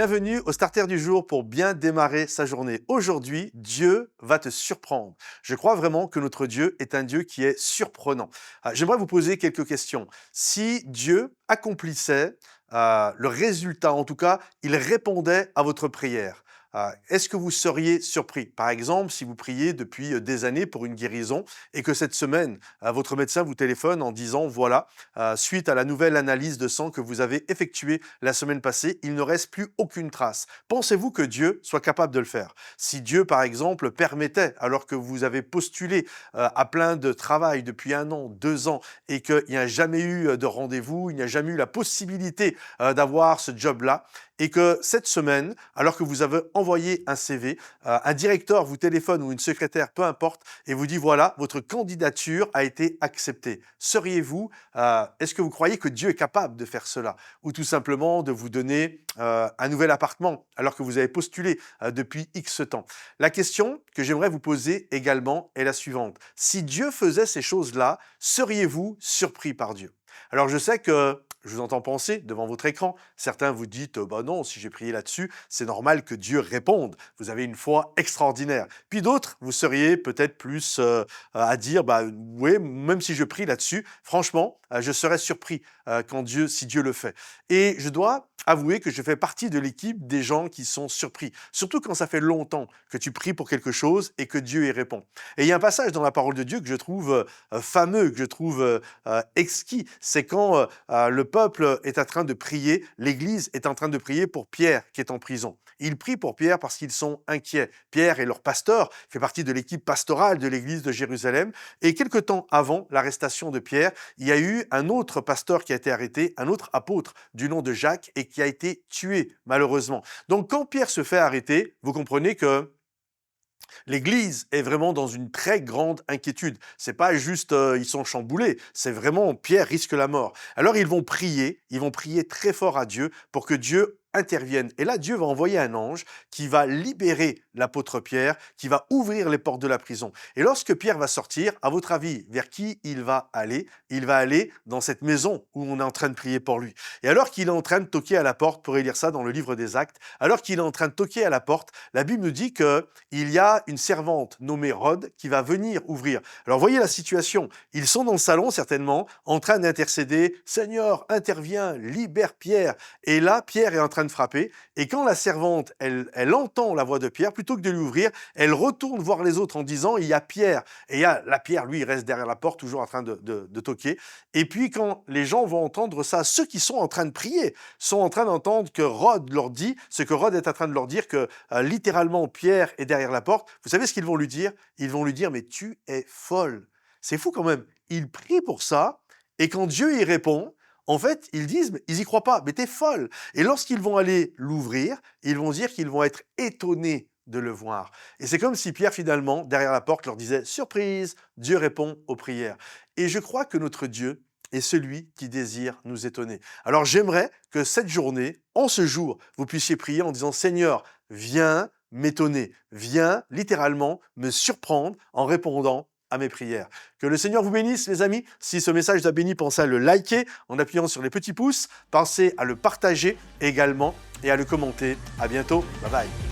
Bienvenue au Starter du jour pour bien démarrer sa journée. Aujourd'hui, Dieu va te surprendre. Je crois vraiment que notre Dieu est un Dieu qui est surprenant. J'aimerais vous poser quelques questions. Si Dieu accomplissait le résultat, en tout cas, il répondait à votre prière, est-ce que vous seriez surpris? Par exemple, si vous priez depuis des années pour une guérison et que cette semaine, votre médecin vous téléphone en disant, voilà, suite à la nouvelle analyse de sang que vous avez effectuée la semaine passée, il ne reste plus aucune trace. Pensez-vous que Dieu soit capable de le faire? Si Dieu, par exemple, permettait, alors que vous avez postulé à plein de travail depuis 1 an, 2 ans, et qu'il n'y a jamais eu de rendez-vous, il n'y a jamais eu la possibilité d'avoir ce job-là, et que cette semaine, alors que vous avez envoyé un CV, un directeur vous téléphone ou une secrétaire, peu importe, et vous dit voilà, votre candidature a été acceptée. Est-ce que vous croyez que Dieu est capable de faire cela? Ou tout simplement de vous donner un nouvel appartement alors que vous avez postulé depuis X temps? La question que j'aimerais vous poser également est la suivante. Si Dieu faisait ces choses-là, seriez-vous surpris par Dieu? Alors je sais que je vous entends penser devant votre écran. Certains vous dites, bah non, si j'ai prié là-dessus, c'est normal que Dieu réponde. Vous avez une foi extraordinaire. Puis d'autres, vous seriez peut-être plus à dire, bah oui, même si je prie là-dessus, franchement, je serais surpris si Dieu le fait. Et je dois avouer que je fais partie de l'équipe des gens qui sont surpris. Surtout quand ça fait longtemps que tu pries pour quelque chose et que Dieu y répond. Et il y a un passage dans la parole de Dieu que je trouve fameux, que je trouve exquis. C'est quand le peuple est en train de prier, l'Église est en train de prier pour Pierre qui est en prison. Ils prient pour Pierre parce qu'ils sont inquiets. Pierre est leur pasteur, fait partie de l'équipe pastorale de l'Église de Jérusalem. Et quelque temps avant l'arrestation de Pierre, il y a eu un autre pasteur qui a été arrêté, un autre apôtre du nom de Jacques et qui a été tué malheureusement. Donc quand Pierre se fait arrêter, vous comprenez que l'Église est vraiment dans une très grande inquiétude. C'est pas juste ils sont chamboulés, c'est vraiment Pierre risque la mort. Alors ils vont prier très fort à Dieu pour que Dieu intervienne. Et là, Dieu va envoyer un ange qui va libérer l'apôtre Pierre, qui va ouvrir les portes de la prison. Et lorsque Pierre va sortir, à votre avis, vers qui il va aller? Il va aller dans cette maison où on est en train de prier pour lui. Et alors qu'il est en train de toquer à la porte, vous pourrez lire ça dans le livre des Actes, alors qu'il est en train de toquer à la porte, la Bible nous dit qu'il y a une servante nommée Rhodes qui va venir ouvrir. Alors voyez la situation, ils sont dans le salon certainement, en train d'intercéder, « Seigneur, interviens, libère Pierre ». Et là, Pierre est en train de frapper, et quand la servante, elle entend la voix de Pierre, plutôt que de lui ouvrir, elle retourne voir les autres en disant, il y a Pierre. Et Pierre, lui, il reste derrière la porte, toujours en train de toquer. Et puis quand les gens vont entendre ça, ceux qui sont en train de prier, sont en train d'entendre que Rhodes leur dit, ce que Rhodes est en train de leur dire, que littéralement Pierre est derrière la porte, vous savez ce qu'ils vont lui dire? Ils vont lui dire, mais tu es folle. C'est fou quand même. Ils prient pour ça, et quand Dieu y répond, en fait, ils disent, mais ils y croient pas, mais t'es folle. Et lorsqu'ils vont aller l'ouvrir, ils vont dire qu'ils vont être étonnés de le voir. Et c'est comme si Pierre, finalement, derrière la porte, leur disait, surprise, Dieu répond aux prières. Et je crois que notre Dieu est celui qui désire nous étonner. Alors j'aimerais que cette journée, en ce jour, vous puissiez prier en disant, Seigneur, viens m'étonner, viens littéralement me surprendre en répondant à mes prières. Que le Seigneur vous bénisse, les amis. Si ce message vous a béni, pensez à le liker en appuyant sur les petits pouces. Pensez à le partager également et à le commenter. À bientôt. Bye bye.